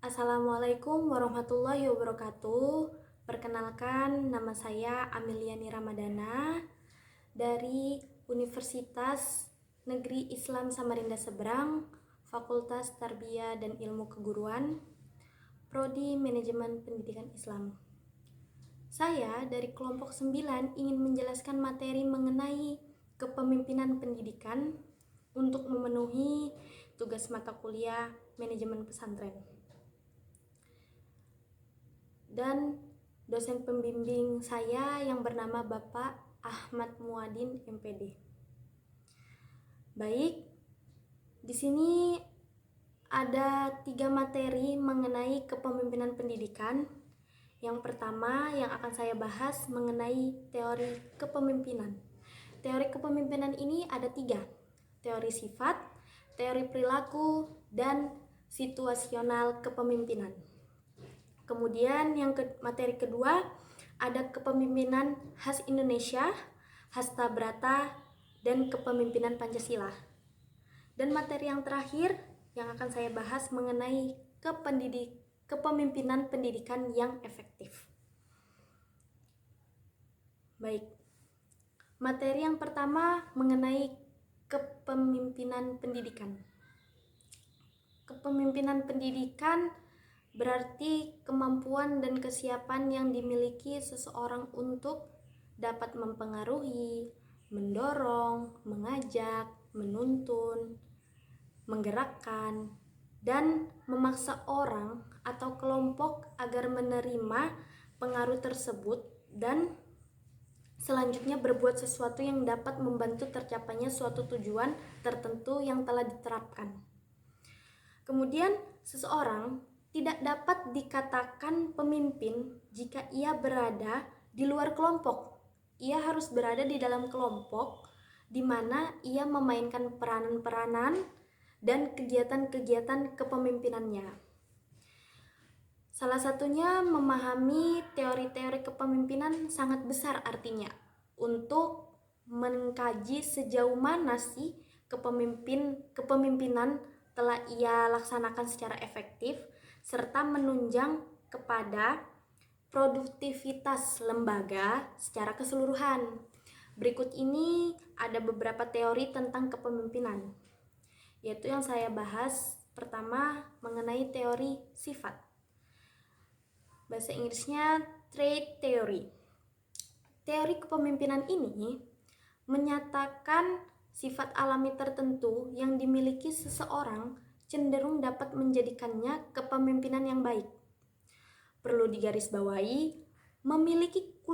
Assalamualaikum warahmatullahi wabarakatuh. Perkenalkan, nama saya Ameliani Ramadana dari Universitas Negeri Islam Samarinda Seberang, Fakultas Tarbiyah dan Ilmu Keguruan, Prodi Manajemen Pendidikan Islam. Saya dari kelompok 9 ingin menjelaskan materi mengenai kepemimpinan pendidikan untuk memenuhi tugas mata kuliah manajemen pesantren. Dan dosen pembimbing saya yang bernama Bapak Ahmad Muadin MPD. Baik, di sini ada 3 materi mengenai kepemimpinan pendidikan. Yang pertama yang akan saya bahas mengenai teori kepemimpinan. Teori kepemimpinan ini ada 3, teori sifat, teori perilaku, dan situasional kepemimpinan. Kemudian materi kedua ada kepemimpinan khas Indonesia, Hasta Brata, dan kepemimpinan Pancasila. Dan materi yang terakhir yang akan saya bahas mengenai kepemimpinan pendidikan yang efektif. Baik, materi yang pertama mengenai kepemimpinan pendidikan. Kepemimpinan pendidikan berarti kemampuan dan kesiapan yang dimiliki seseorang untuk dapat mempengaruhi, mendorong, mengajak, menuntun, menggerakkan, dan memaksa orang atau kelompok agar menerima pengaruh tersebut dan selanjutnya berbuat sesuatu yang dapat membantu tercapainya suatu tujuan tertentu yang telah diterapkan. Kemudian, seseorang tidak dapat dikatakan pemimpin jika ia berada di luar kelompok. Ia harus berada di dalam kelompok di mana ia memainkan peranan-peranan dan kegiatan-kegiatan kepemimpinannya. Salah satunya memahami teori-teori kepemimpinan sangat besar artinya untuk mengkaji sejauh mana sih kepemimpinan telah ia laksanakan secara efektif serta menunjang kepada produktivitas lembaga secara keseluruhan. Berikut ini ada beberapa teori tentang kepemimpinan, yaitu yang saya bahas pertama mengenai teori sifat. Bahasa Inggrisnya trait theory. Teori kepemimpinan ini menyatakan sifat alami tertentu yang dimiliki seseorang cenderung dapat menjadikannya kepemimpinan yang baik. Perlu digarisbawahi, memiliki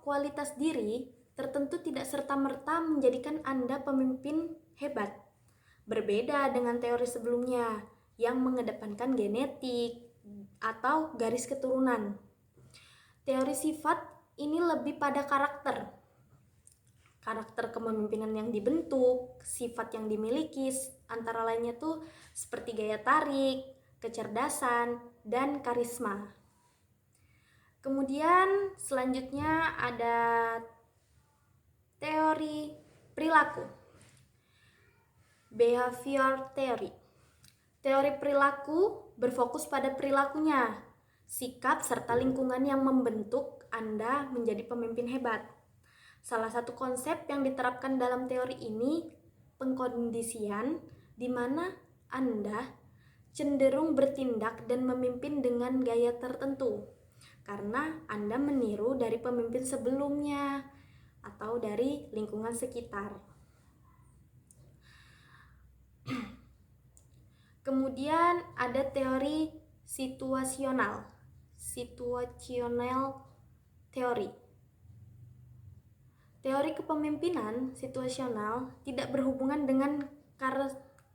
kualitas diri tertentu tidak serta-merta menjadikan Anda pemimpin hebat. Berbeda dengan teori sebelumnya yang mengedepankan genetik atau garis keturunan. Teori sifat ini lebih pada karakter kepemimpinan yang dibentuk, sifat yang dimiliki, antara lainnya tuh seperti gaya tarik, kecerdasan, dan karisma. Kemudian selanjutnya ada teori perilaku, behavior theory. Teori perilaku berfokus pada perilakunya, sikap serta lingkungan yang membentuk Anda menjadi pemimpin hebat. Salah satu konsep yang diterapkan dalam teori ini pengkondisian, di mana Anda cenderung bertindak dan memimpin dengan gaya tertentu karena Anda meniru dari pemimpin sebelumnya atau dari lingkungan sekitar. Kemudian ada teori situasional teori. Teori kepemimpinan situasional tidak berhubungan dengan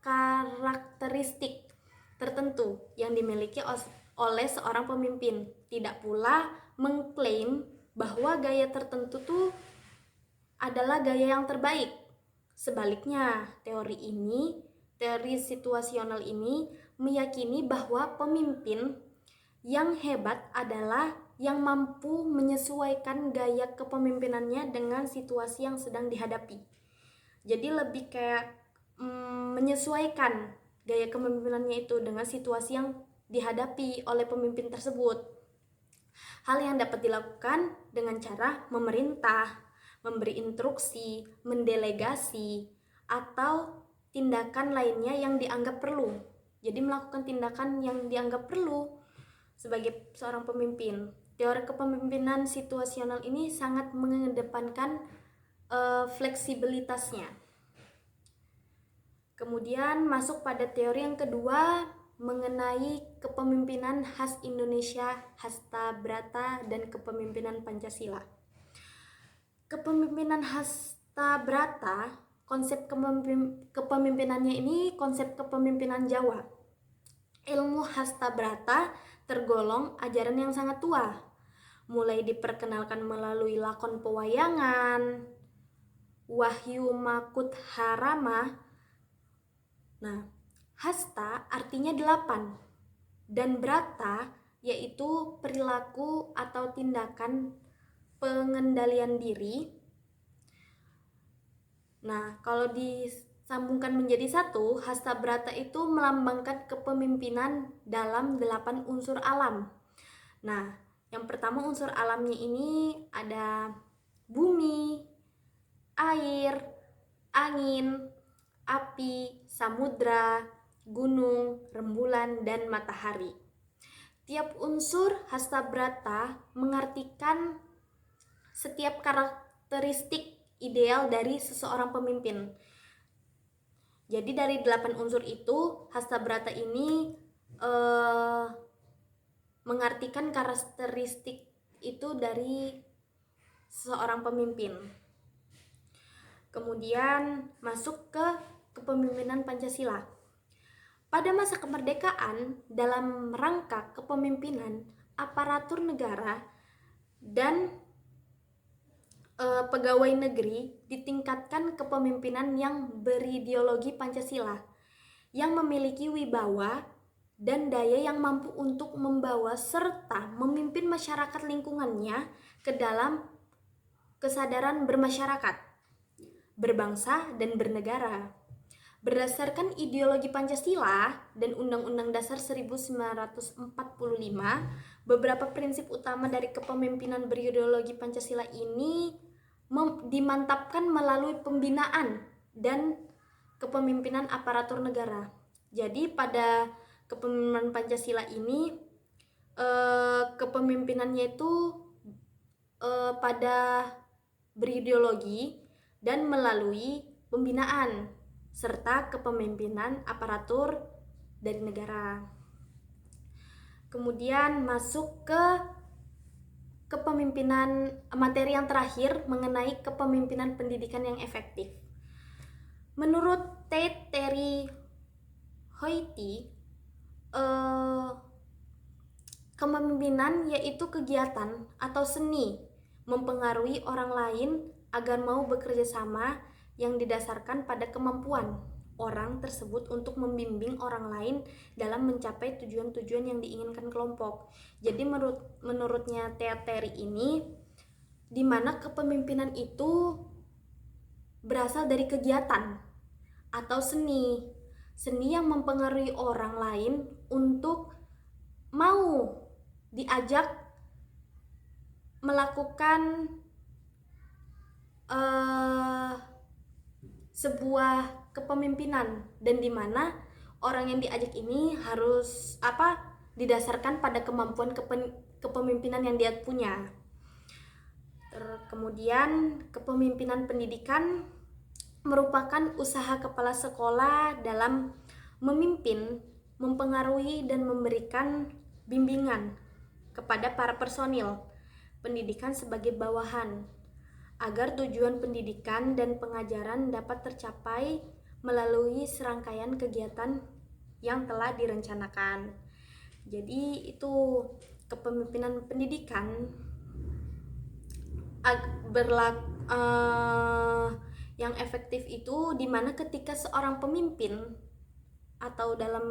karakteristik tertentu yang dimiliki oleh seorang pemimpin. Tidak pula mengklaim bahwa gaya tertentu itu adalah gaya yang terbaik. Sebaliknya, teori situasional ini meyakini bahwa pemimpin yang hebat adalah yang mampu menyesuaikan gaya kepemimpinannya dengan situasi yang sedang dihadapi. Jadi lebih kayak menyesuaikan gaya kepemimpinannya itu dengan situasi yang dihadapi oleh pemimpin tersebut. Hal yang dapat dilakukan dengan cara memerintah, memberi instruksi, mendelegasi, atau tindakan lainnya yang dianggap perlu. Jadi melakukan tindakan yang dianggap perlu sebagai seorang pemimpin. Teori kepemimpinan situasional ini sangat mengedepankan fleksibilitasnya. Kemudian masuk pada teori yang kedua mengenai kepemimpinan khas Indonesia, Hasta Brata, dan kepemimpinan Pancasila. Kepemimpinan Hasta Brata, konsep kepemimpinannya ini konsep kepemimpinan Jawa. Ilmu Hasta Brata tergolong ajaran yang sangat tua, mulai diperkenalkan melalui lakon pewayangan, Wahyu Makut Harama. Nah, hasta artinya 8 dan brata yaitu perilaku atau tindakan pengendalian diri. Nah, kalau disambungkan menjadi satu, hasta brata itu melambangkan kepemimpinan dalam 8 unsur alam. Nah, yang pertama unsur alamnya ini ada bumi, air, angin, api, samudra, gunung, rembulan, dan matahari. Tiap unsur hasta brata mengartikan setiap karakteristik ideal dari seseorang pemimpin. Jadi dari 8 unsur itu, hasta brata ini mengartikan karakteristik itu dari seseorang pemimpin. Kemudian masuk ke kepemimpinan Pancasila. Pada masa kemerdekaan, dalam rangka kepemimpinan aparatur negara dan pegawai negeri ditingkatkan kepemimpinan yang berideologi Pancasila, yang memiliki wibawa dan daya yang mampu untuk membawa serta memimpin masyarakat lingkungannya ke dalam kesadaran bermasyarakat, berbangsa, dan bernegara. Berdasarkan ideologi Pancasila dan Undang-Undang Dasar 1945, beberapa prinsip utama dari kepemimpinan berideologi Pancasila ini dimantapkan melalui pembinaan dan kepemimpinan aparatur negara. Jadi pada kepemimpinan Pancasila ini kepemimpinannya itu pada berideologi dan melalui pembinaan serta kepemimpinan aparatur dari negara. Kemudian masuk ke kepemimpinan materi yang terakhir mengenai kepemimpinan pendidikan yang efektif. Menurut Terry Hoyte, kepemimpinan yaitu kegiatan atau seni mempengaruhi orang lain agar mau bekerja sama yang didasarkan pada kemampuan orang tersebut untuk membimbing orang lain dalam mencapai tujuan-tujuan yang diinginkan kelompok. Jadi menurutnya Terry ini, di mana kepemimpinan itu berasal dari kegiatan atau seni yang mempengaruhi orang lain untuk mau diajak melakukan sebuah kepemimpinan, dan di mana orang yang diajak ini harus didasarkan pada kemampuan kepemimpinan yang dia punya. Kemudian kepemimpinan pendidikan merupakan usaha kepala sekolah dalam memimpin, mempengaruhi, dan memberikan bimbingan kepada para personil pendidikan sebagai bawahan agar tujuan pendidikan dan pengajaran dapat tercapai melalui serangkaian kegiatan yang telah direncanakan. Jadi itu kepemimpinan pendidikan yang efektif itu dimana ketika seorang pemimpin atau dalam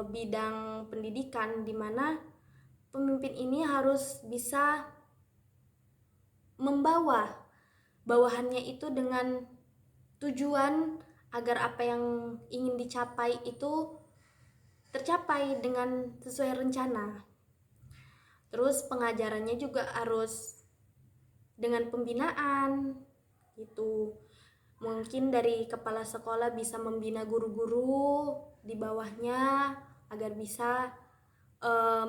bidang pendidikan, dimana pemimpin ini harus bisa membawa bawahannya itu dengan tujuan agar apa yang ingin dicapai itu tercapai dengan sesuai rencana. Terus pengajarannya juga harus dengan pembinaan gitu. Mungkin dari kepala sekolah bisa membina guru-guru di bawahnya agar bisa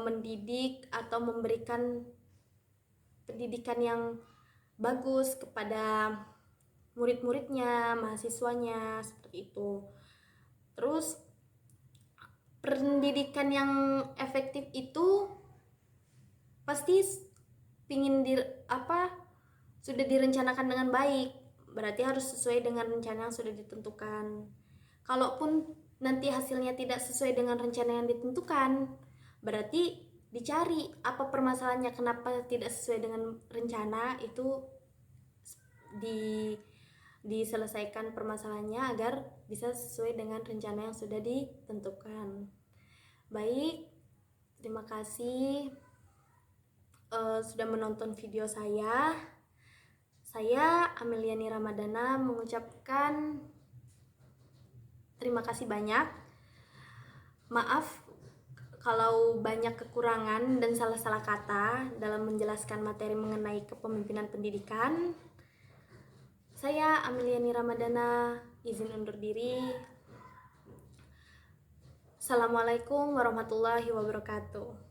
mendidik atau memberikan pendidikan yang bagus kepada murid-muridnya, mahasiswanya, seperti itu. Terus pendidikan yang efektif itu pasti sudah direncanakan dengan baik, berarti harus sesuai dengan rencana yang sudah ditentukan. Kalaupun nanti hasilnya tidak sesuai dengan rencana yang ditentukan, berarti dicari apa permasalahannya, kenapa tidak sesuai dengan rencana, itu diselesaikan permasalahannya agar bisa sesuai dengan rencana yang sudah ditentukan. Baik, terima kasih sudah menonton video saya. Saya Ameliani Ramadana mengucapkan terima kasih banyak. Maaf kalau banyak kekurangan dan salah-salah kata dalam menjelaskan materi mengenai kepemimpinan pendidikan. Saya Ameliani Ramadana izin undur diri. Assalamualaikum warahmatullahi wabarakatuh.